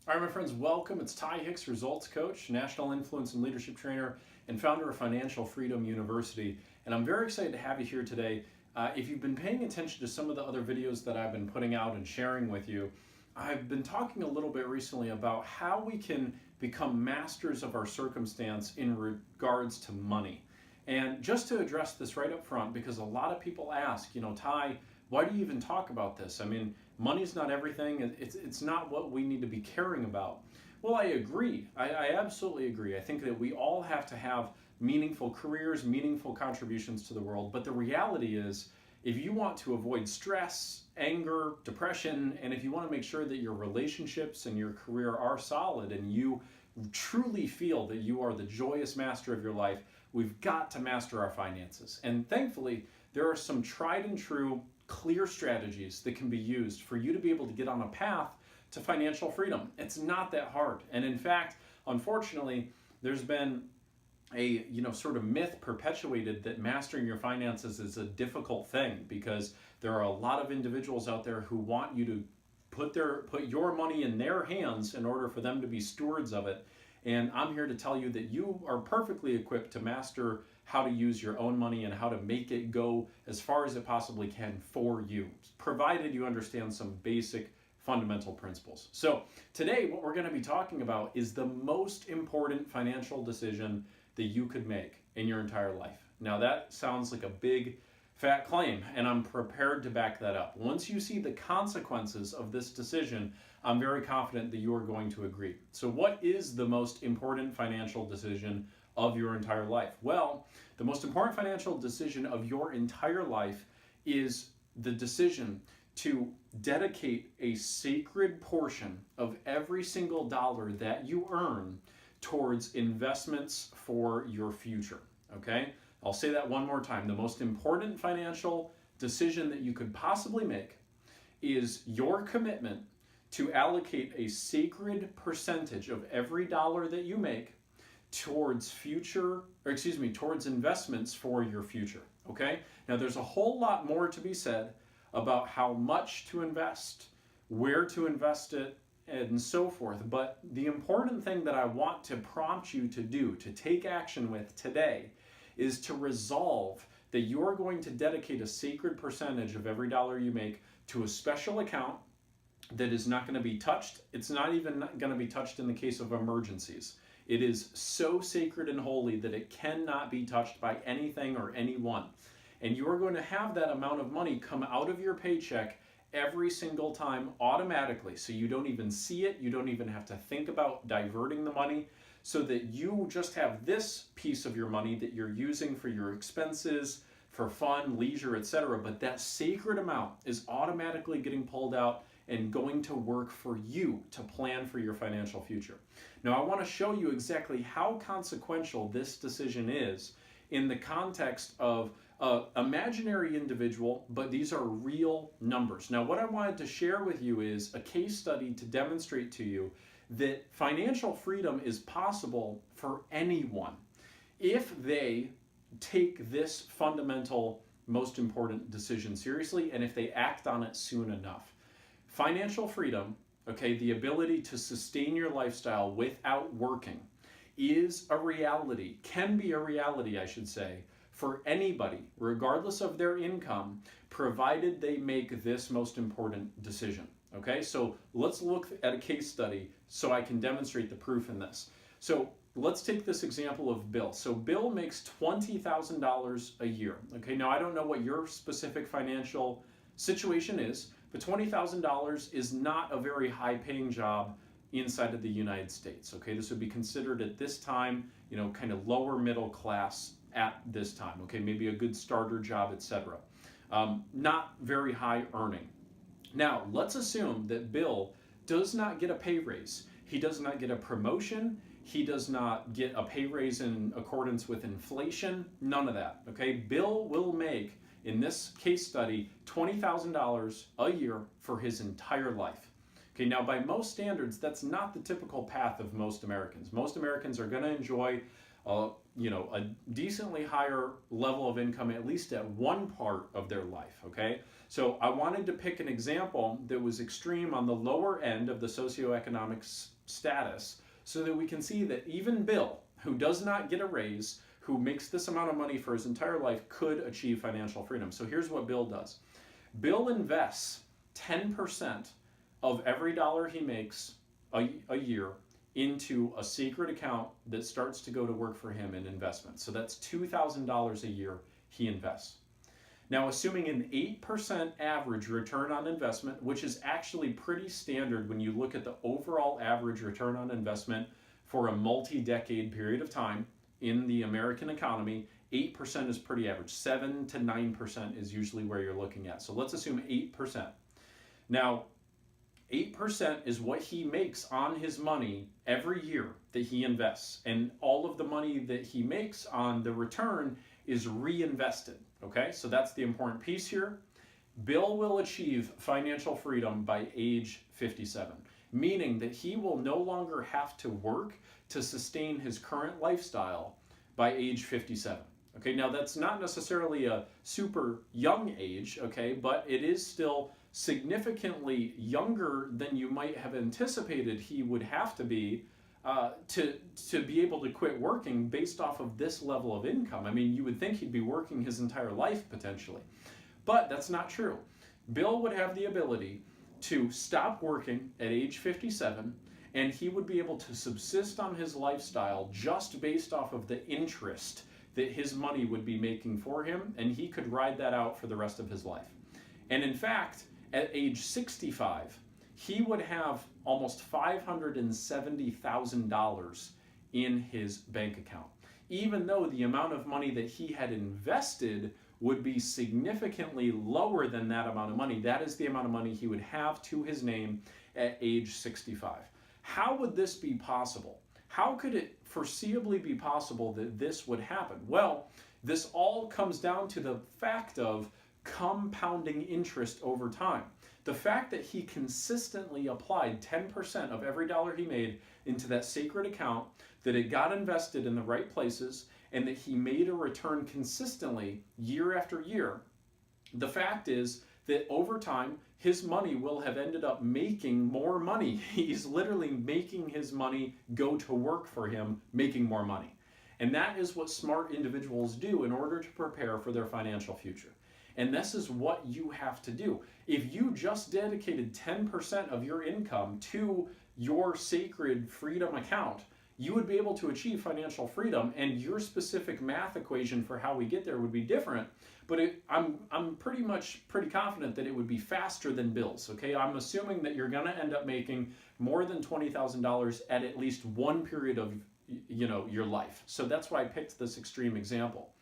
All right, my friends, welcome. It's Ty Hicks, results coach, national influence and leadership trainer, and founder of Financial Freedom University. And I'm very excited to have you here today. If you've been paying attention to some of the other videos that I've been putting out and sharing with you, I've been talking a little bit recently about how we can become masters of our circumstance in regards to money. And just to address this right up front, because a lot of people ask, Ty, why do you even talk about this? I mean, money's not everything. It's not what we need to be caring about. Well, I agree. I absolutely agree. I think that we all have to have meaningful careers, meaningful contributions to the world. But the reality is, if you want to avoid stress, anger, depression, and if you want to make sure that your relationships and your career are solid and you truly feel that you are the joyous master of your life, we've got to master our finances. And thankfully, there are some tried and true clear strategies that can be used for you to be able to get on a path to financial freedom. It's not that hard. And in fact, unfortunately, there's been a sort of myth perpetuated that mastering your finances is a difficult thing, because there are a lot of individuals out there who want you to put your money in their hands in order for them to be stewards of it. And I'm here to tell you that you are perfectly equipped to master how to use your own money and how to make it go as far as it possibly can for you, provided you understand some basic fundamental principles. So today, what we're going to be talking about is the most important financial decision that you could make in your entire life. Now that sounds like a big fat claim, and I'm prepared to back that up. Once you see the consequences of this decision, I'm very confident that you are going to agree. So what is the most important financial decision of your entire life? Well, the most important financial decision of your entire life is the decision to dedicate a sacred portion of every single dollar that you earn towards investments for your future. Okay? I'll say that one more time. The most important financial decision that you could possibly make is your commitment to allocate a sacred percentage of every dollar that you make towards towards investments for your future. Okay? Now there's a whole lot more to be said about how much to invest, where to invest it, and so forth. But the important thing that I want to prompt you to do, to take action with today, is to resolve that you're going to dedicate a sacred percentage of every dollar you make to a special account that is not going to be touched. It's not even going to be touched in the case of emergencies. It is so sacred and holy that it cannot be touched by anything or anyone. And you are going to have that amount of money come out of your paycheck every single time automatically. So you don't even see it. You don't even have to think about diverting the money, so that you just have this piece of your money that you're using for your expenses, for fun, leisure, etc. But that sacred amount is automatically getting pulled out and going to work for you to plan for your financial future. Now, I want to show you exactly how consequential this decision is in the context of an imaginary individual, but these are real numbers. Now, what I wanted to share with you is a case study to demonstrate to you that financial freedom is possible for anyone if they take this fundamental, most important decision seriously, and if they act on it soon enough. Financial freedom, okay, the ability to sustain your lifestyle without working, is a reality, can be a reality, I should say, for anybody, regardless of their income, provided they make this most important decision. Okay, so let's look at a case study so I can demonstrate the proof in this. So let's take this example of Bill. So Bill makes $20,000 a year. Okay, now I don't know what your specific financial situation is, but $20,000 is not a very high paying job inside of the United States. Okay, this would be considered at this time, kind of lower middle class at this time. Okay, maybe a good starter job, etc. Not very high earning. Now, let's assume that Bill does not get a pay raise. He does not get a promotion. He does not get a pay raise in accordance with inflation. None of that, okay? Bill will make, in this case study, $20,000 a year for his entire life. Okay, now by most standards, that's not the typical path of most Americans. Most Americans are going to enjoy a decently higher level of income, at least at one part of their life, okay? So I wanted to pick an example that was extreme on the lower end of the socioeconomic status so that we can see that even Bill, who does not get a raise, who makes this amount of money for his entire life, could achieve financial freedom. So here's what Bill does. Bill invests 10% of every dollar he makes a year into a secret account that starts to go to work for him in investments. So that's $2,000 a year he invests. Now, assuming an 8% average return on investment, which is actually pretty standard when you look at the overall average return on investment for a multi-decade period of time in the American economy, 8% is pretty average. 7 to 9% is usually where you're looking at. So let's assume 8%. Now, 8% is what he makes on his money every year that he invests. And all of the money that he makes on the return is reinvested. Okay, so that's the important piece here. Bill will achieve financial freedom by age 57, meaning that he will no longer have to work to sustain his current lifestyle by age 57. Okay, now that's not necessarily a super young age, okay, but it is still significantly younger than you might have anticipated he would have to be to be able to quit working based off of this level of income. I mean, you would think he'd be working his entire life potentially, but that's not true. Bill would have the ability to stop working at age 57, and he would be able to subsist on his lifestyle just based off of the interest that his money would be making for him, and he could ride that out for the rest of his life. And in fact, at age 65, he would have almost $570,000 in his bank account, even though the amount of money that he had invested would be significantly lower than that amount of money. That is the amount of money he would have to his name at age 65. How would this be possible? How could it foreseeably be possible that this would happen? Well, this all comes down to the fact of compounding interest over time. The fact that he consistently applied 10% of every dollar he made into that sacred account, that it got invested in the right places, and that he made a return consistently year after year, the fact is that over time, his money will have ended up making more money. He's literally making his money go to work for him, making more money. And that is what smart individuals do in order to prepare for their financial future. And this is what you have to do. If you just dedicated 10% of your income to your sacred freedom account, you would be able to achieve financial freedom, and your specific math equation for how we get there would be different. But I'm pretty confident that it would be faster than Bill's. Okay, I'm assuming that you're going to end up making more than $20,000 at least one period of your life. So that's why I picked this extreme example.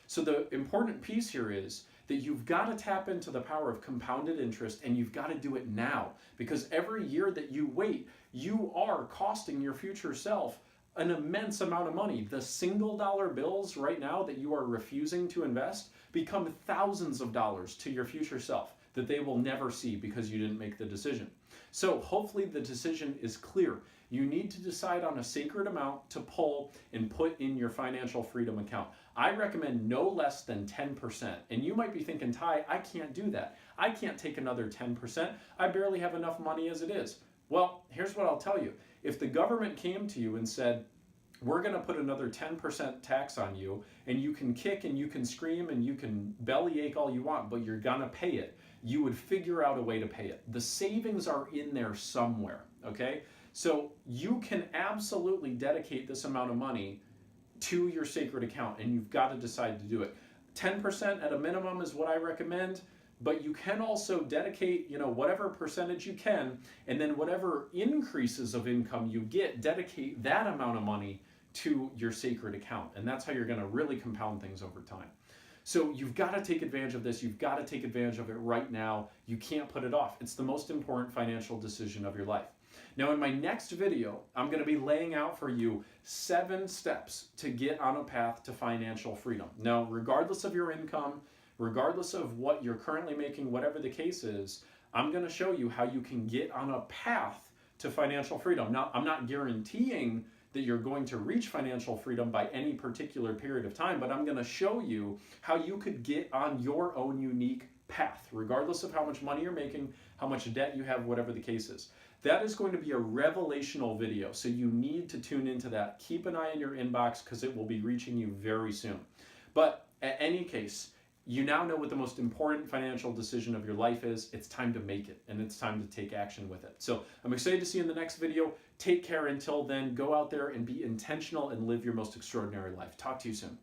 So the important piece here is that you've got to tap into the power of compounded interest, and you've got to do it now, because every year that you wait, you are costing your future self an immense amount of money. The single dollar bills right now that you are refusing to invest become thousands of dollars to your future self that they will never see because you didn't make the decision. So hopefully the decision is clear. You need to decide on a sacred amount to pull and put in your financial freedom account. I recommend no less than 10%. And you might be thinking, Ty, I can't do that. I can't take another 10%. I barely have enough money as it is. Well, here's what I'll tell you. If the government came to you and said, we're going to put another 10% tax on you, and you can kick and you can scream and you can bellyache all you want, but you're going to pay it, you would figure out a way to pay it. The savings are in there somewhere, okay? So you can absolutely dedicate this amount of money to your sacred account, and you've got to decide to do it. 10% at a minimum is what I recommend, but you can also dedicate, whatever percentage you can, and then whatever increases of income you get, dedicate that amount of money to your sacred account. And that's how you're going to really compound things over time. So you've got to take advantage of this. You've got to take advantage of it right now. You can't put it off. It's the most important financial decision of your life. Now, in my next video, I'm going to be laying out for you 7 steps to get on a path to financial freedom. Now, regardless of your income, regardless of what you're currently making, whatever the case is, I'm going to show you how you can get on a path to financial freedom. Now, I'm not guaranteeing that you're going to reach financial freedom by any particular period of time, but I'm going to show you how you could get on your own unique path, regardless of how much money you're making, how much debt you have, whatever the case is. That is going to be a revelational video, so you need to tune into that. Keep an eye on your inbox because it will be reaching you very soon. But in any case, you now know what the most important financial decision of your life is. It's time to make it, and it's time to take action with it. So I'm excited to see you in the next video. Take care until then. Go out there and be intentional and live your most extraordinary life. Talk to you soon.